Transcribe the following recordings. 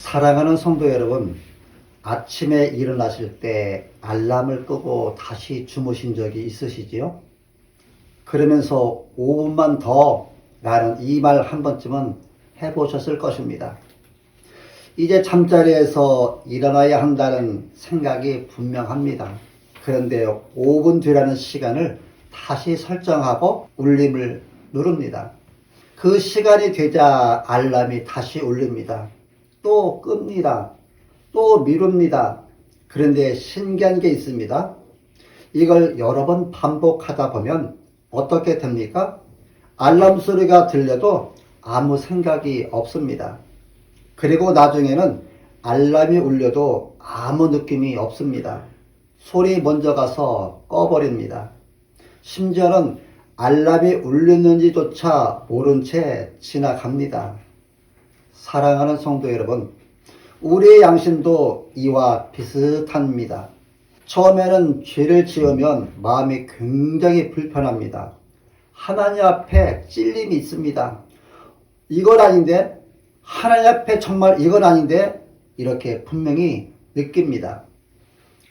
사랑하는 성도 여러분, 아침에 일어나실 때 알람을 끄고 다시 주무신 적이 있으시지요? 그러면서 5분만 더 라는 이 말 한 번쯤은 해보셨을 것입니다. 이제 잠자리에서 일어나야 한다는 생각이 분명합니다. 그런데 5분 뒤라는 시간을 다시 설정하고 울림을 누릅니다. 그 시간이 되자 알람이 다시 울립니다. 또 끕니다. 또 미룹니다. 그런데 신기한 게 있습니다. 이걸 여러 번 반복하다 보면 어떻게 됩니까? 알람 소리가 들려도 아무 생각이 없습니다. 그리고 나중에는 알람이 울려도 아무 느낌이 없습니다. 소리 먼저 가서 꺼버립니다. 심지어는 알람이 울렸는지조차 모른 채 지나갑니다. 사랑하는 성도 여러분, 우리의 양심도 이와 비슷합니다. 처음에는 죄를 지으면 마음이 굉장히 불편합니다. 하나님 앞에 찔림이 있습니다. 이건 아닌데, 하나님 앞에 정말 이건 아닌데, 이렇게 분명히 느낍니다.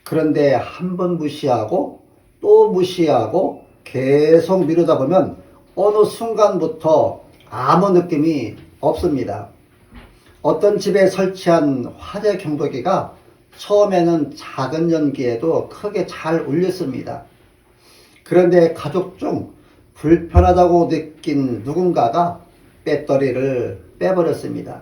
그런데 한 번 무시하고 또 무시하고 계속 미루다 보면 어느 순간부터 아무 느낌이 없습니다. 어떤 집에 설치한 화재 경보기가 처음에는 작은 연기에도 크게 잘 울렸습니다. 그런데 가족 중 불편하다고 느낀 누군가가 배터리를 빼버렸습니다.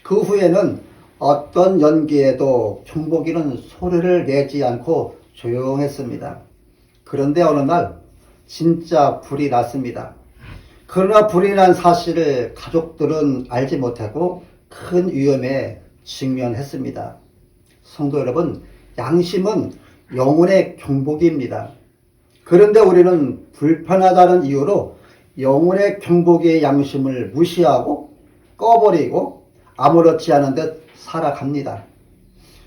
그 후에는 어떤 연기에도 경보기는 소리를 내지 않고 조용했습니다. 그런데 어느 날 진짜 불이 났습니다. 그러나 불이 난 사실을 가족들은 알지 못하고 큰 위험에 직면했습니다. 성도 여러분, 양심은 영혼의 경보기입니다. 그런데 우리는 불편하다는 이유로 영혼의 경보기의 양심을 무시하고 꺼버리고 아무렇지 않은 듯 살아갑니다.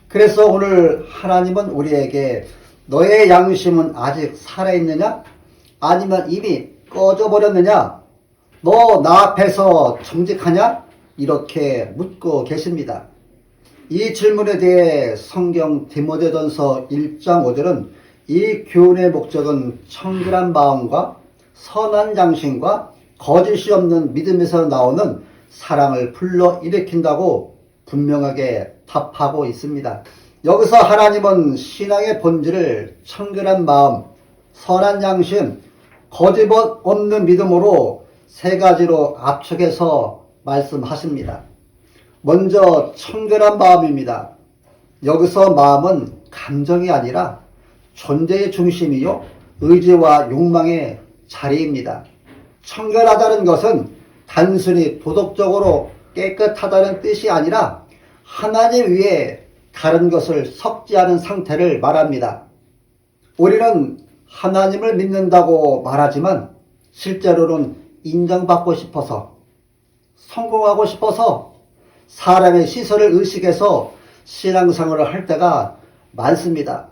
그래서 오늘 하나님은 우리에게 너의 양심은 아직 살아있느냐? 아니면 이미 꺼져버렸느냐? 너 나 앞에서 정직하냐? 이렇게 묻고 계십니다. 이 질문에 대해 성경 디모데전서 1장 5절은 이 교훈의 목적은 청결한 마음과 선한 양심과 거짓이 없는 믿음에서 나오는 사랑을 불러일으킨다고 분명하게 답하고 있습니다. 여기서 하나님은 신앙의 본질을 청결한 마음, 선한 양심, 거짓 없는 믿음으로 세 가지로 압축해서 말씀하십니다. 먼저 청결한 마음입니다. 여기서 마음은 감정이 아니라 존재의 중심이요 의지와 욕망의 자리입니다. 청결하다는 것은 단순히 도덕적으로 깨끗하다는 뜻이 아니라 하나님 위에 다른 것을 섞지 않은 상태를 말합니다. 우리는 하나님을 믿는다고 말하지만 실제로는 인정받고 싶어서, 성공하고 싶어서 사람의 시선을 의식해서 신앙생활을 할 때가 많습니다.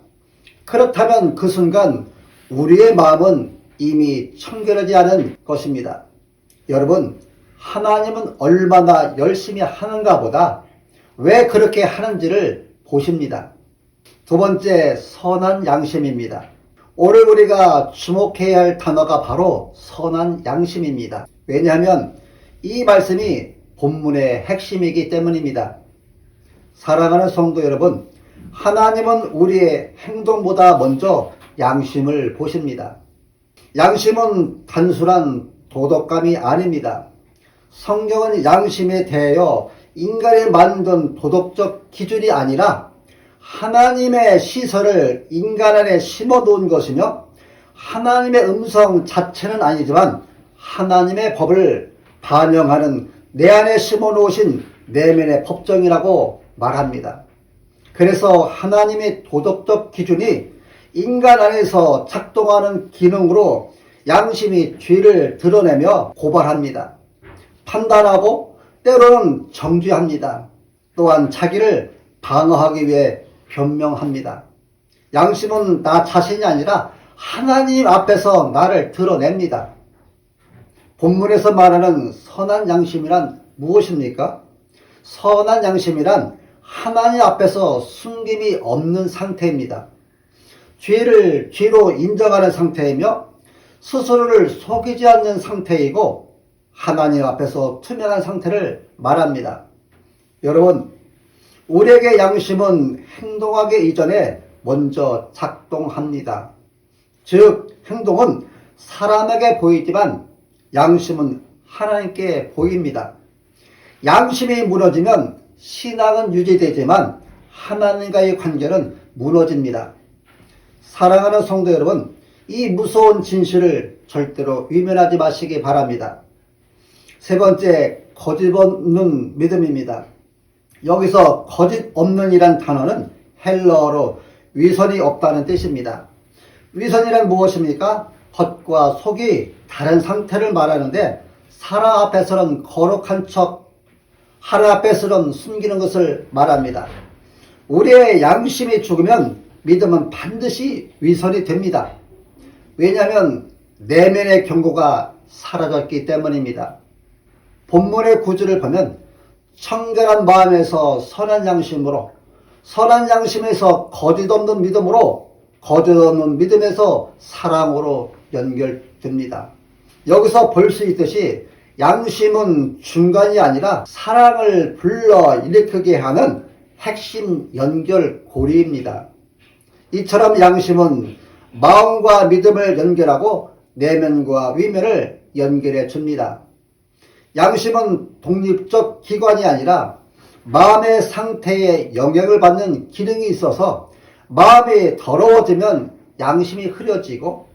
그렇다면 그 순간 우리의 마음은 이미 청결하지 않은 것입니다. 여러분, 하나님은 얼마나 열심히 하는가 보다 왜 그렇게 하는지를 보십니다. 두 번째, 선한 양심입니다. 오늘 우리가 주목해야 할 단어가 바로 선한 양심입니다. 왜냐하면 이 말씀이 본문의 핵심이기 때문입니다. 사랑하는 성도 여러분, 하나님은 우리의 행동보다 먼저 양심을 보십니다. 양심은 단순한 도덕감이 아닙니다. 성경은 양심에 대하여 인간이 만든 도덕적 기준이 아니라 하나님의 시설을 인간 안에 심어 놓은 것이며 하나님의 음성 자체는 아니지만 하나님의 법을 반영하는 내 안에 심어 놓으신 내면의 법정이라고 말합니다. 그래서 하나님의 도덕적 기준이 인간 안에서 작동하는 기능으로 양심이 죄를 드러내며 고발합니다. 판단하고 때로는 정죄합니다. 또한 자기를 방어하기 위해 변명합니다. 양심은 나 자신이 아니라 하나님 앞에서 나를 드러냅니다. 본문에서 말하는 선한 양심이란 무엇입니까? 선한 양심이란 하나님 앞에서 숨김이 없는 상태입니다. 죄를 죄로 인정하는 상태이며 스스로를 속이지 않는 상태이고 하나님 앞에서 투명한 상태를 말합니다. 여러분, 우리에게 양심은 행동하기 이전에 먼저 작동합니다. 즉 행동은 사람에게 보이지만 양심은 하나님께 보입니다. 양심이 무너지면 신앙은 유지되지만 하나님과의 관계는 무너집니다. 사랑하는 성도 여러분, 이 무서운 진실을 절대로 위면하지 마시기 바랍니다. 세 번째, 거짓 없는 믿음입니다. 여기서 거짓 없는 이란 단어는 헬러어로 위선이 없다는 뜻입니다. 위선이란 무엇입니까? 겉과 속이 다른 상태를 말하는데 사람 앞에서는 거룩한 척, 하나님 앞에서는 숨기는 것을 말합니다. 우리의 양심이 죽으면 믿음은 반드시 위선이 됩니다. 왜냐하면 내면의 경고가 사라졌기 때문입니다. 본문의 구절을 보면 청결한 마음에서 선한 양심으로, 선한 양심에서 거짓 없는 믿음으로, 거짓 없는 믿음에서 사랑으로 연결됩니다. 여기서 볼 수 있듯이 양심은 중간이 아니라 사랑을 불러일으키게 하는 핵심 연결고리입니다. 이처럼 양심은 마음과 믿음을 연결하고 내면과 위면을 연결해 줍니다. 양심은 독립적 기관이 아니라 마음의 상태에 영향을 받는 기능이 있어서 마음이 더러워지면 양심이 흐려지고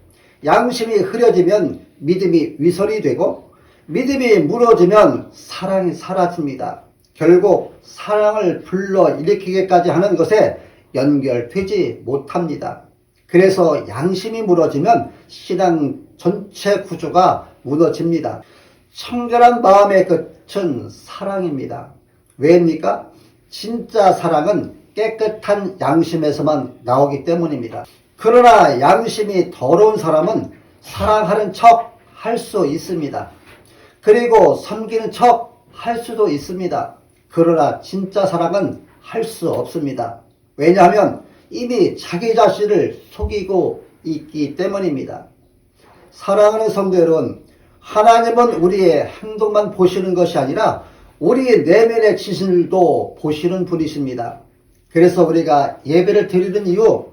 양심이 흐려지면 믿음이 위선이 되고 믿음이 무너지면 사랑이 사라집니다. 결국 사랑을 불러일으키기까지 하는 것에 연결되지 못합니다. 그래서 양심이 무너지면 신앙 전체 구조가 무너집니다. 청결한 마음의 끝은 사랑입니다. 왜입니까? 진짜 사랑은 깨끗한 양심에서만 나오기 때문입니다. 그러나 양심이 더러운 사람은 사랑하는 척 할 수 있습니다. 그리고 섬기는 척 할 수도 있습니다. 그러나 진짜 사랑은 할 수 없습니다. 왜냐하면 이미 자기 자신을 속이고 있기 때문입니다. 사랑하는 성도 여러분, 하나님은 우리의 행동만 보시는 것이 아니라 우리의 내면의 지신도 보시는 분이십니다. 그래서 우리가 예배를 드리는 이유,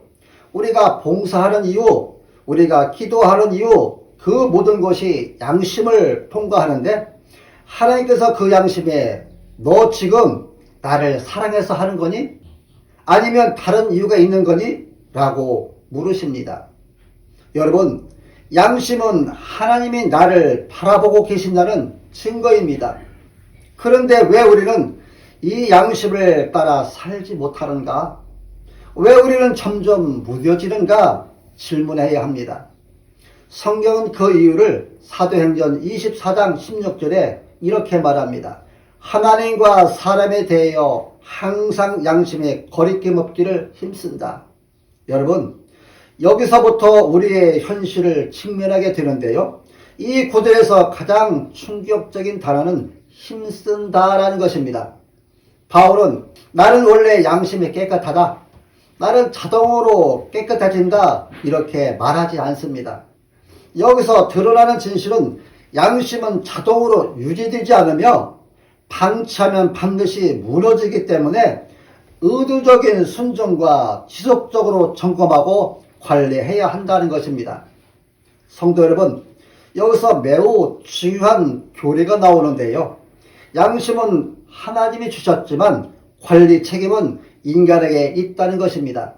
우리가 봉사하는 이유, 우리가 기도하는 이유, 그 모든 것이 양심을 통과하는데 하나님께서 그 양심에 너 지금 나를 사랑해서 하는 거니? 아니면 다른 이유가 있는 거니? 라고 물으십니다. 여러분, 양심은 하나님이 나를 바라보고 계신다는 증거입니다. 그런데 왜 우리는 이 양심을 따라 살지 못하는가? 왜 우리는 점점 무뎌지는가? 질문해야 합니다. 성경은 그 이유를 사도행전 24장 16절에 이렇게 말합니다. 하나님과 사람에 대하여 항상 양심에 거리낌 없기를 힘쓴다. 여러분, 여기서부터 우리의 현실을 직면하게 되는데요. 이 구절에서 가장 충격적인 단어는 힘쓴다라는 것입니다. 바울은 나는 원래 양심이 깨끗하다, 나는 자동으로 깨끗해진다 이렇게 말하지 않습니다. 여기서 드러나는 진실은 양심은 자동으로 유지되지 않으며 방치하면 반드시 무너지기 때문에 의도적인 순종과 지속적으로 점검하고 관리해야 한다는 것입니다. 성도 여러분, 여기서 매우 중요한 교리가 나오는데요. 양심은 하나님이 주셨지만 관리 책임은 인간에게 있다는 것입니다.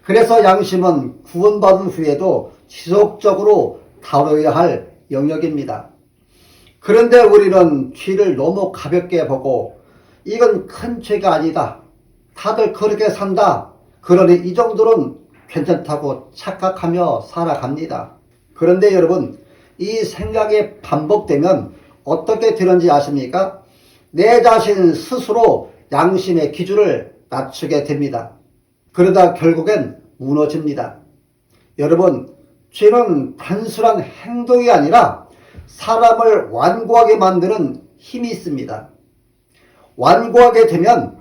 그래서 양심은 구원받은 후에도 지속적으로 다뤄야 할 영역입니다. 그런데 우리는 죄를 너무 가볍게 보고 이건 큰 죄가 아니다, 다들 그렇게 산다, 그러니 이 정도는 괜찮다고 착각하며 살아갑니다. 그런데 여러분, 이 생각이 반복되면 어떻게 되는지 아십니까? 내 자신 스스로 양심의 기준을 낮추게 됩니다. 그러다 결국엔 무너집니다. 여러분, 죄는 단순한 행동이 아니라 사람을 완고하게 만드는 힘이 있습니다. 완고하게 되면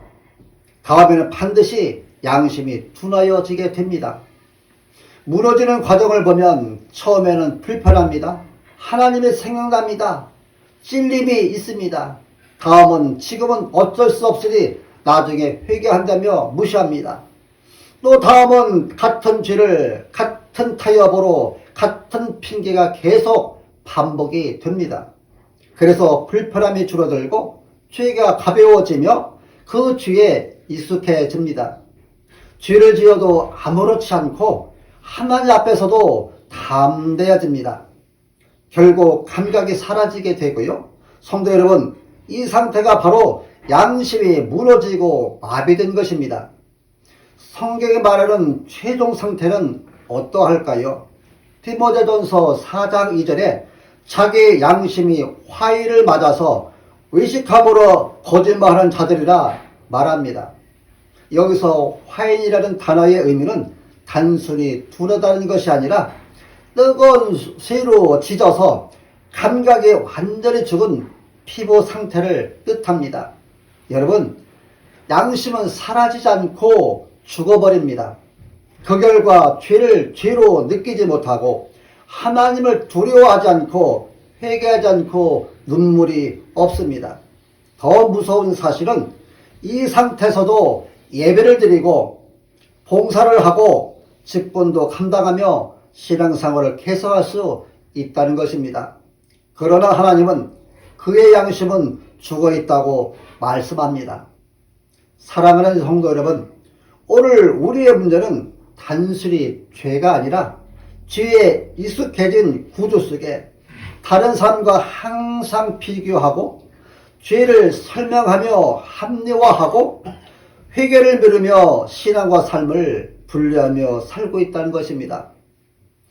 다음에는 반드시 양심이 둔하여지게 됩니다. 무너지는 과정을 보면 처음에는 불편합니다. 하나님이 생각납니다. 찔림이 있습니다. 다음은 지금은 어쩔 수 없으니 나중에 회개한다며 무시합니다. 또 다음은 같은 죄를 같은 타협으로 같은 핑계가 계속 반복이 됩니다. 그래서 불편함이 줄어들고 죄가 가벼워지며 그 죄에 익숙해집니다. 죄를 지어도 아무렇지 않고 하나님 앞에서도 담대해집니다. 결국 감각이 사라지게 되고요. 성도 여러분, 이 상태가 바로 양심이 무너지고 마비된 것입니다. 성경이 말하는 최종 상태는 어떠할까요? 디모데전서 4장 2절에 자기 양심이 화의를 맞아서 의식함으로 거짓말하는 자들이라 말합니다. 여기서 화인이라는 단어의 의미는 단순히 둔하다는 것이 아니라 뜨거운 쇠로 지져서 감각이 완전히 죽은 피부 상태를 뜻합니다. 여러분, 양심은 사라지지 않고 죽어버립니다. 그 결과 죄를 죄로 느끼지 못하고 하나님을 두려워하지 않고 회개하지 않고 눈물이 없습니다. 더 무서운 사실은 이 상태에서도 예배를 드리고 봉사를 하고 직분도 감당하며 신앙생활을 계속할 수 있다는 것입니다. 그러나 하나님은 그의 양심은 죽어있다고 말씀합니다. 사랑하는 성도 여러분, 오늘 우리의 문제는 단순히 죄가 아니라 죄에 익숙해진 구조 속에 다른 사람과 항상 비교하고 죄를 설명하며 합리화하고 회개를 미루며 신앙과 삶을 분리하며 살고 있다는 것입니다.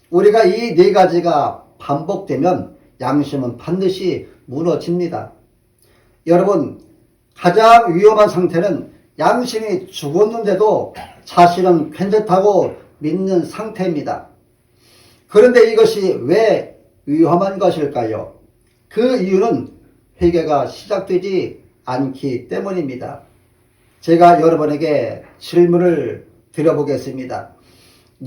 우리가 이 네 가지가 반복되면 양심은 반드시 무너집니다. 여러분, 가장 위험한 상태는 양심이 죽었는데도 자신은 괜찮다고 믿는 상태입니다. 그런데 이것이 왜 위험한 것일까요? 그 이유는 회개가 시작되지 않기 때문입니다. 제가 여러분에게 질문을 드려보겠습니다.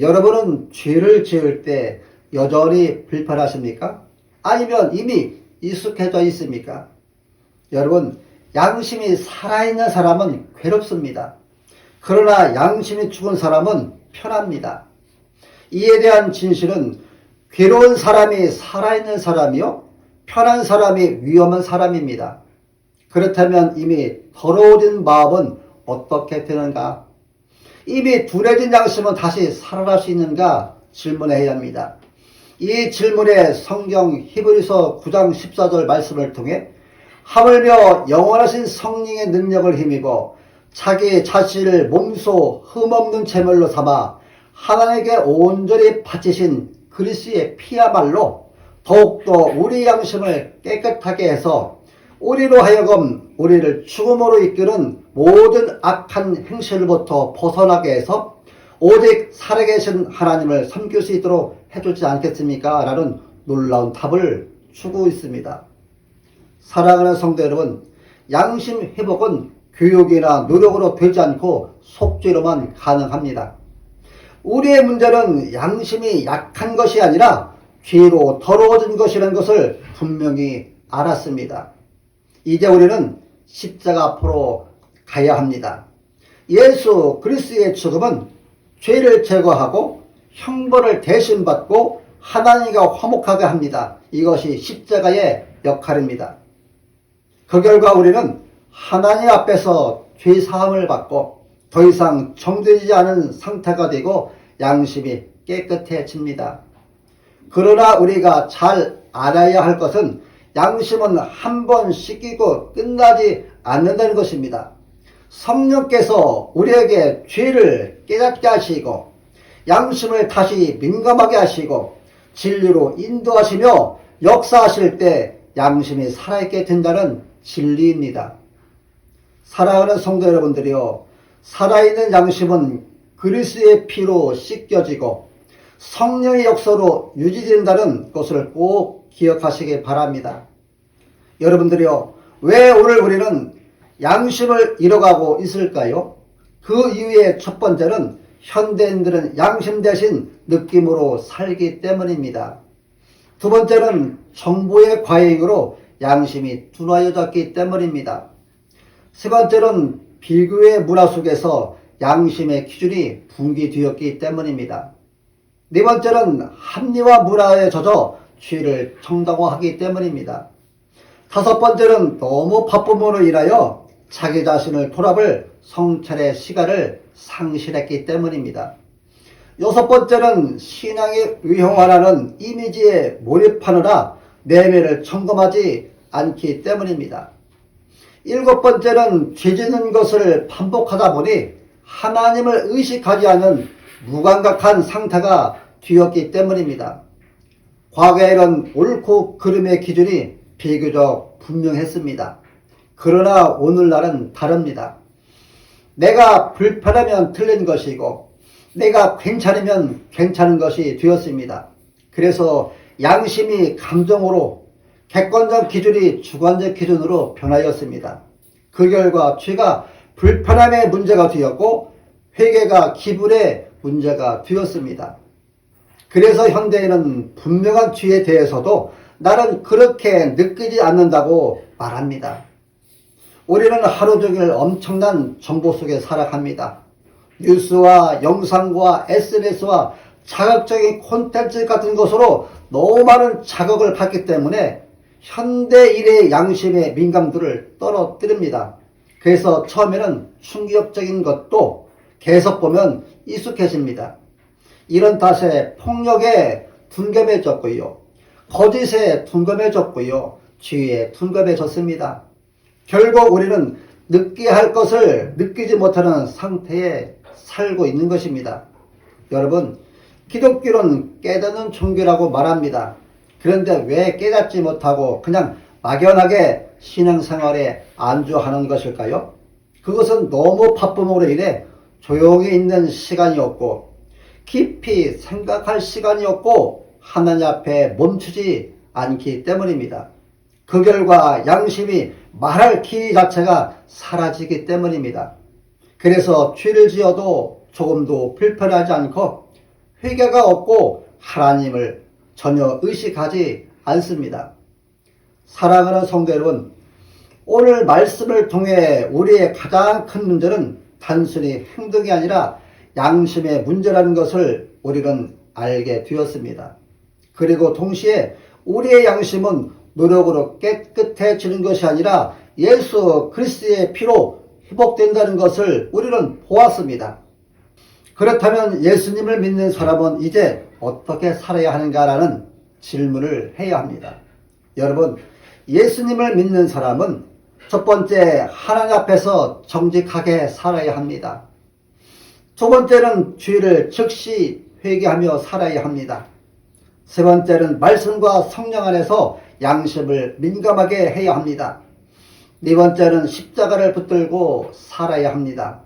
여러분은 죄를 지을 때 여전히 불편하십니까? 아니면 이미 익숙해져 있습니까? 여러분, 양심이 살아있는 사람은 괴롭습니다. 그러나 양심이 죽은 사람은 편합니다. 이에 대한 진실은 괴로운 사람이 살아있는 사람이요, 편한 사람이 위험한 사람입니다. 그렇다면 이미 더러워진 마음은 어떻게 되는가? 이미 둔해진 양심은 다시 살아날 수 있는가 질문해야 합니다. 이 질문에 성경 히브리서 9장 14절 말씀을 통해 하물며 영원하신 성령의 능력을 힘입어 자기 자신을 몸소 흠없는 제물로 삼아 하나님께 온전히 바치신 그리스도의 피야말로 더욱더 우리 양심을 깨끗하게 해서 우리로 하여금 우리를 죽음으로 이끄는 모든 악한 행실로부터 벗어나게 해서 오직 살아계신 하나님을 섬길 수 있도록 해주지 않겠습니까? 라는 놀라운 답을 주고 있습니다. 사랑하는 성도 여러분, 양심 회복은 교육이나 노력으로 되지 않고 속죄로만 가능합니다. 우리의 문제는 양심이 약한 것이 아니라 죄로 더러워진 것이라는 것을 분명히 알았습니다. 이제 우리는 십자가 앞으로 가야 합니다. 예수 그리스도의 죽음은 죄를 제거하고 형벌을 대신 받고 하나님과 화목하게 합니다. 이것이 십자가의 역할입니다. 그 결과 우리는 하나님 앞에서 죄 사함을 받고 더 이상 정죄되지 않은 상태가 되고 양심이 깨끗해집니다. 그러나 우리가 잘 알아야 할 것은 양심은 한 번 씻기고 끝나지 않는다는 것입니다. 성령께서 우리에게 죄를 깨닫게 하시고 양심을 다시 민감하게 하시고 진리로 인도하시며 역사하실 때 양심이 살아있게 된다는 진리입니다. 사랑하는 성도 여러분들이요, 살아있는 양심은 그리스도의 피로 씻겨지고 성령의 역사로 유지된다는 것을 꼭 기억하시기 바랍니다. 여러분들이요, 왜 오늘 우리는 양심을 잃어가고 있을까요? 그 이후에 첫 번째는 현대인들은 양심 대신 느낌으로 살기 때문입니다. 두 번째는 정보의 과잉으로 양심이 둔화해졌기 때문입니다. 세 번째는 비교의 문화 속에서 양심의 기준이 붕괴되었기 때문입니다. 네 번째는 합리화 문화에 젖어 죄를 정당화하기 때문입니다. 다섯 번째는 너무 바쁨으로 인하여 자기 자신을 돌아볼 성찰의 시간을 상실했기 때문입니다. 여섯 번째는 신앙의 의형화라는 이미지에 몰입하느라 내면을 점검하지 않기 때문입니다. 일곱 번째는 죄 짓는 것을 반복하다 보니 하나님을 의식하지 않은 무감각한 상태가 되었기 때문입니다. 과거에는 옳고 그름의 기준이 비교적 분명했습니다. 그러나 오늘날은 다릅니다. 내가 불편하면 틀린 것이고 내가 괜찮으면 괜찮은 것이 되었습니다. 그래서 양심이 감정으로, 객관적 기준이 주관적 기준으로 변하였습니다. 그 결과 죄가 불편함의 문제가 되었고 회개가 기분의 문제가 되었습니다. 그래서 현대인은 분명한 죄에 대해서도 나는 그렇게 느끼지 않는다고 말합니다. 우리는 하루 종일 엄청난 정보 속에 살아갑니다. 뉴스와 영상과 SNS와 자극적인 콘텐츠 같은 것으로 너무 많은 자극을 받기 때문에 현대인의 양심의 민감도를 떨어뜨립니다. 그래서 처음에는 충격적인 것도 계속 보면 익숙해집니다. 이런 탓에 폭력에 둔감해졌고요. 거짓에 둔감해졌고요. 죄에 둔감해졌습니다. 결국 우리는 느껴야 할 것을 느끼지 못하는 상태에 살고 있는 것입니다. 여러분, 기독교는 깨닫는 종교라고 말합니다. 그런데 왜 깨닫지 못하고 그냥 막연하게 신앙생활에 안주하는 것일까요? 그것은 너무 바쁨으로 인해 조용히 있는 시간이 없고 깊이 생각할 시간이 없고 하나님 앞에 멈추지 않기 때문입니다. 그 결과 양심이 말할 기 자체가 사라지기 때문입니다. 그래서 죄를 지어도 조금도 불편하지 않고 회개가 없고 하나님을 전혀 의식하지 않습니다. 사랑하는 성도 여러분, 오늘 말씀을 통해 우리의 가장 큰 문제는 단순히 행동이 아니라 양심의 문제라는 것을 우리는 알게 되었습니다. 그리고 동시에 우리의 양심은 노력으로 깨끗해지는 것이 아니라 예수 그리스도의 피로 회복된다는 것을 우리는 보았습니다. 그렇다면 예수님을 믿는 사람은 이제 어떻게 살아야 하는가라는 질문을 해야 합니다. 여러분, 예수님을 믿는 사람은 첫 번째, 하나님 앞에서 정직하게 살아야 합니다. 두 번째는 죄를 즉시 회개하며 살아야 합니다. 세 번째는 말씀과 성령 안에서 양심을 민감하게 해야 합니다. 네 번째는 십자가를 붙들고 살아야 합니다.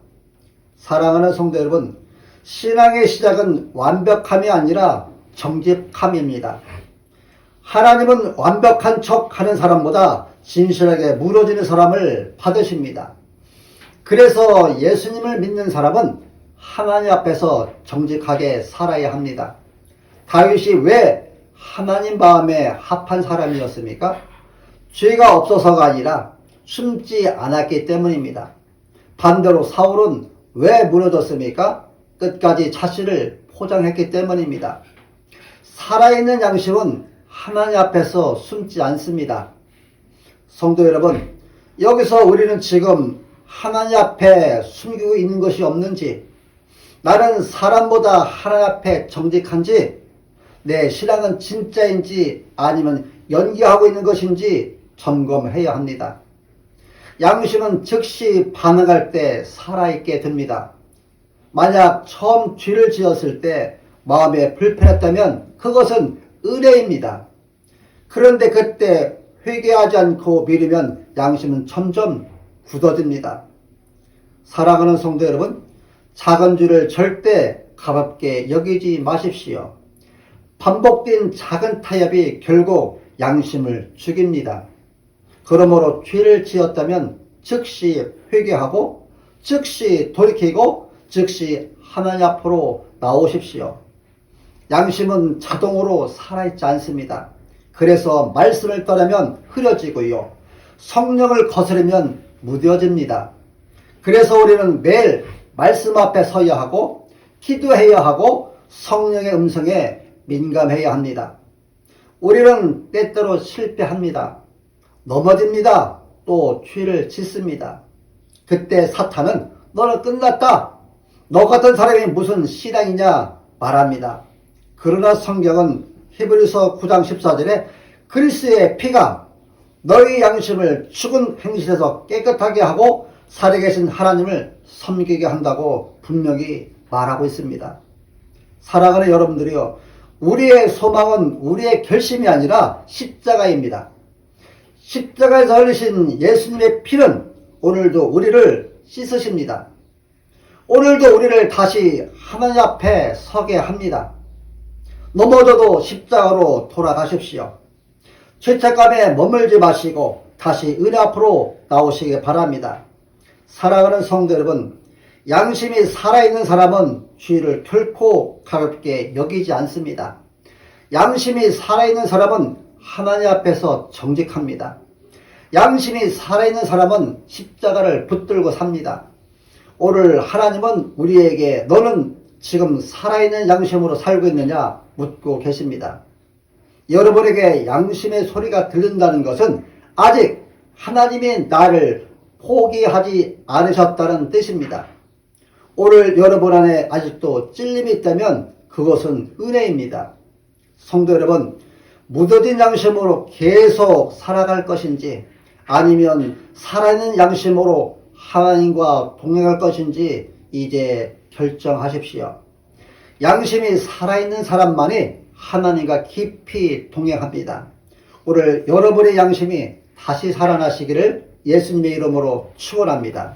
사랑하는 성도 여러분, 신앙의 시작은 완벽함이 아니라 정직함입니다. 하나님은 완벽한 척 하는 사람보다 진실하게 무너지는 사람을 받으십니다. 그래서 예수님을 믿는 사람은 하나님 앞에서 정직하게 살아야 합니다. 다윗이 왜 하나님 마음에 합한 사람이었습니까? 죄가 없어서가 아니라 숨지 않았기 때문입니다. 반대로 사울은 왜 무너졌습니까? 끝까지 자신을 포장했기 때문입니다. 살아있는 양심은 하나님 앞에서 숨지 않습니다. 성도 여러분, 여기서 우리는 지금 하나님 앞에 숨기고 있는 것이 없는지, 나는 사람보다 하나님 앞에 정직한지, 내 신앙은 진짜인지 아니면 연기하고 있는 것인지 점검해야 합니다. 양심은 즉시 반응할 때 살아있게 됩니다. 만약 처음 죄를 지었을 때 마음에 불편했다면 그것은 은혜입니다. 그런데 그때 회개하지 않고 미루면 양심은 점점 굳어집니다. 사랑하는 성도 여러분, 작은 죄를 절대 가볍게 여기지 마십시오. 반복된 작은 타협이 결국 양심을 죽입니다. 그러므로 죄를 지었다면 즉시 회개하고 즉시 돌이키고 즉시 하나님 앞으로 나오십시오. 양심은 자동으로 살아있지 않습니다. 그래서 말씀을 떠나면 흐려지고요. 성령을 거스르면 무뎌집니다. 그래서 우리는 매일 말씀 앞에 서야 하고 기도해야 하고 성령의 음성에 민감해야 합니다. 우리는 때때로 실패합니다. 넘어집니다. 또 죄를 짓습니다. 그때 사탄은 너는 끝났다. 너 같은 사람이 무슨 신앙이냐 말합니다. 그러나 성경은 히브리서 9장 14절에 그리스도의 피가 너희 양심을 죽은 행실에서 깨끗하게 하고 살아계신 하나님을 섬기게 한다고 분명히 말하고 있습니다. 사랑하는 여러분들이요, 우리의 소망은 우리의 결심이 아니라 십자가입니다. 십자가에서 흘리신 예수님의 피는 오늘도 우리를 씻으십니다. 오늘도 우리를 다시 하나님 앞에 서게 합니다. 넘어져도 십자가로 돌아가십시오. 죄책감에 머물지 마시고 다시 은혜 앞으로 나오시기 바랍니다. 사랑하는 성도 여러분, 양심이 살아있는 사람은 죄를 결코 가볍게 여기지 않습니다. 양심이 살아있는 사람은 하나님 앞에서 정직합니다. 양심이 살아있는 사람은 십자가를 붙들고 삽니다. 오늘 하나님은 우리에게 너는 지금 살아있는 양심으로 살고 있느냐 묻고 계십니다. 여러분에게 양심의 소리가 들린다는 것은 아직 하나님이 나를 포기하지 않으셨다는 뜻입니다. 오늘 여러분 안에 아직도 찔림이 있다면 그것은 은혜입니다. 성도 여러분, 무뎌진 양심으로 계속 살아갈 것인지 아니면 살아있는 양심으로 하나님과 동행할 것인지 이제 결정하십시오. 양심이 살아있는 사람만이 하나님과 깊이 동행합니다. 오늘 여러분의 양심이 다시 살아나시기를 예수님의 이름으로 축원합니다.